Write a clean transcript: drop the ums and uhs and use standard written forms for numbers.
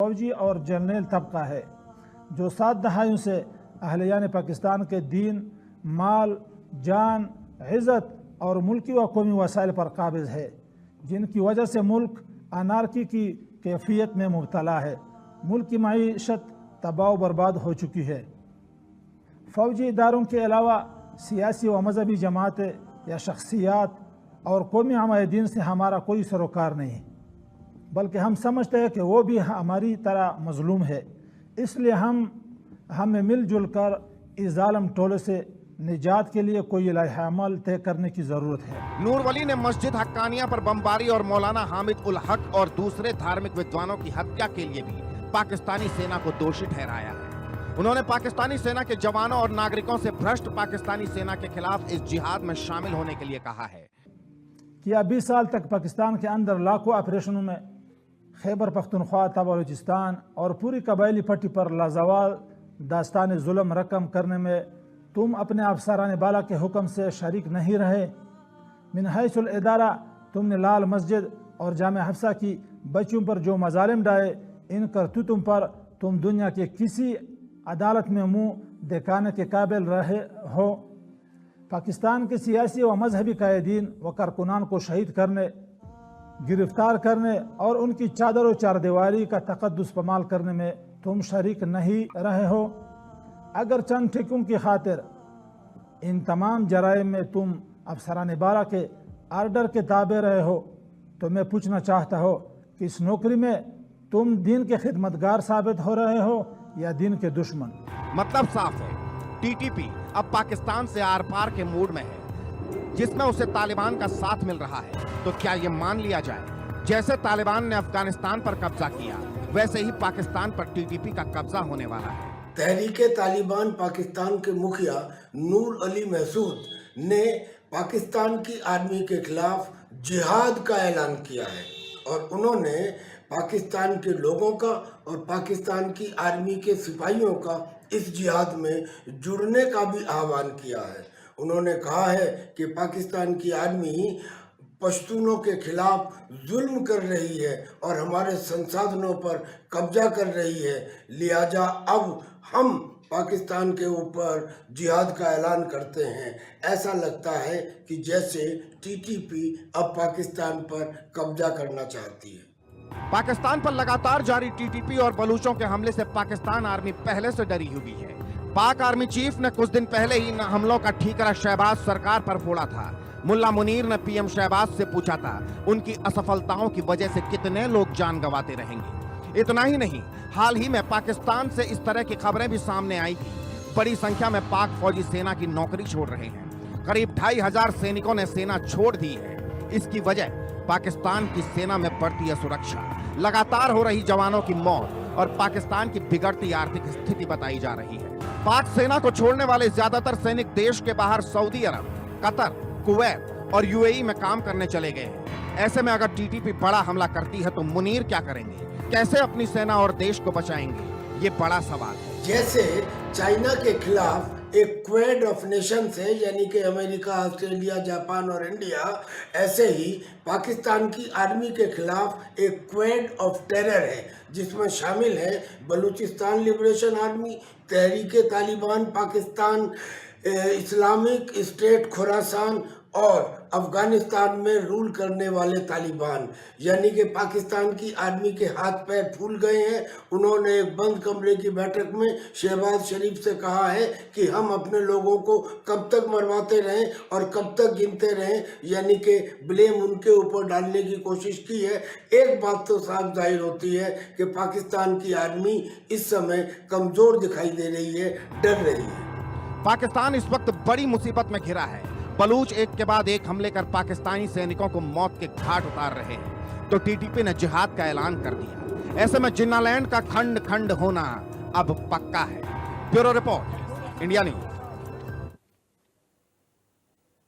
फ़ौजी और जर्नल तबका है जो 7 दहाइयों से अहलियान पाकिस्तान के दीन, माल, जान, इज़्ज़त और मुल्की व कौमी वसाइल पर काबिज़ है, जिनकी वजह से मुल्क अनारकी की कैफियत में मुब्तला है। मुल्क की मईशत तबाह बर्बाद हो चुकी है। फ़ौजी इदारों के अलावा सियासी व मजहबी जमातें या शख्सियात और कौमी हमायदीन से हमारा कोई सरोकार नहीं, बल्कि हम समझते हैं कि वो भी हमारी तरह मजलूम है। इसलिए हमें मिलजुल कर इस जालिम टोले से निजात के लिए कोई लाइहा अमल तय करने की ज़रूरत है। नूर वली ने मस्जिद हक्कानिया पर बमबारी और मौलाना हामिद उल हक और दूसरे धार्मिक विद्वानों की हत्या के लिए भी पाकिस्तानी सेना को दोषी ठहराया है। उन्होंने पाकिस्तानी सेना के जवानों और नागरिकों से भ्रष्ट पाकिस्तानी सेना के खिलाफ इस जिहाद में शामिल होने के लिए कहा है कि 20 साल तक पाकिस्तान के अंदर लाखों ऑपरेशनों में खैबर पख्तूनख्वा, बलूचिस्तान और पूरी कबायली पट्टी पर लाजवाल दास्तान जुल्म रकम करने में तुम अपने अफसरान बाला के हुक्म से शरीक नहीं रहे। मिन हैसुल इदारा तुमने लाल मस्जिद और जामे हफ्सा की बच्चों पर जो मजालिम डाले, इन करतूतों पर तुम दुनिया के किसी अदालत में मुंह दिखाने के काबिल रहे हो। पाकिस्तान के सियासी व मजहबी कायदीन व कारकुनान को शहीद करने, गिरफ्तार करने और उनकी चादर व चारदीवारी का तकद्दुस पमाल करने में तुम शरीक नहीं रहे हो। अगर चंद ठिकों की खातिर इन तमाम जराइम में तुम अफसरान बाला के आर्डर के ताबे रहे हो, तो मैं पूछना चाहता हो कि इस नौकरी में तुम दीन के खिदमतगार साबित हो रहे हो या दीन के दुश्मन। मतलब साफ है, टीटीपी अब पाकिस्तान से आर पार के मूड में है, जिसमें उसे तालिबान का साथ मिल रहा है। तो क्या ये मान लिया जाए जैसे तालिबान ने अफगानिस्तान पर कब्जा किया, वैसे ही पाकिस्तान पर टीटीपी का कब्जा होने वाला है। तहरीके तालिबान पाकिस्तान के मुखिया नूर अली महसूद ने पाकिस्तान की आर्मी के खिलाफ जिहाद का ऐलान किया है और उन्होंने पाकिस्तान के लोगों का और पाकिस्तान की आर्मी के सिपाहियों का इस जिहाद में जुड़ने का भी आह्वान किया है। उन्होंने कहा है कि पाकिस्तान की आर्मी पश्तूनों के खिलाफ जुल्म कर रही है और हमारे संसाधनों पर कब्जा कर रही है, लिहाजा अब हम पाकिस्तान के ऊपर जिहाद का ऐलान करते हैं। ऐसा लगता है कि जैसे टीटीपी अब पाकिस्तान पर कब्जा करना चाहती है। पाकिस्तान पर लगातार जारी टीटीपी और बलूचों के हमले से पाकिस्तान आर्मी पहले से डरी हुई है। पाक आर्मी चीफ ने कुछ दिन पहले ही इन हमलों का ठीकरा शहबाज सरकार पर फोड़ा था। मुल्ला मुनीर ने पीएम शहबाज से पूछा था उनकी असफलताओं की वजह से कितने लोग जान गंवाते रहेंगे। इतना ही नहीं, हाल ही में पाकिस्तान से इस तरह की खबरें भी सामने आई थी। बड़ी संख्या में पाक फौजी सेना की नौकरी छोड़ रहे हैं। करीब 2500 सैनिकों ने सेना छोड़ दी है। इसकी वजह पाकिस्तान की सेना में बढ़ती असुरक्षा, लगातार हो रही जवानों की मौत और पाकिस्तान की बिगड़ती आर्थिक स्थिति बताई जा रही है। पाक सेना को छोड़ने वाले ज्यादातर सैनिक देश के बाहर सऊदी अरब, कतर, कुवैत और यूएई में काम करने चले गए हैं। ऐसे में अगर टीटीपी बड़ा हमला करती है तो मुनीर क्या करेंगे, कैसे अपनी सेना और देश को बचाएंगे, ये बड़ा सवाल है। जैसे चाइना के खिलाफ एक क्वेड ऑफ नेशंस है, यानी कि अमेरिका, ऑस्ट्रेलिया, जापान और इंडिया, ऐसे ही पाकिस्तान की आर्मी के खिलाफ एक क्वेड ऑफ टेरर है, जिसमें शामिल है Balochistan liberation army, Tehreek-e Taliban Pakistan, Islamic State Khorasan और अफगानिस्तान में रूल करने वाले तालिबान। यानी कि पाकिस्तान की आर्मी के हाथ पैर फूल गए हैं। उन्होंने एक बंद कमरे की बैठक में शहबाज शरीफ से कहा है कि हम अपने लोगों को कब तक मरवाते रहें और कब तक गिनते रहें, यानी कि ब्लेम उनके ऊपर डालने की कोशिश की है। एक बात तो साफ जाहिर होती है कि पाकिस्तान की आर्मी इस समय कमज़ोर दिखाई दे रही है, डर रही है। पाकिस्तान इस वक्त बड़ी मुसीबत में घिरा है। बलूच एक के बाद एक हमले कर पाकिस्तानी सैनिकों को मौत के घाट उतार रहे हैं, तो टीटीपी ने जिहाद का ऐलान कर दिया। ऐसे में जिन्नालैंड का खंड खंड होना अब पक्का है। Bureau report, India news.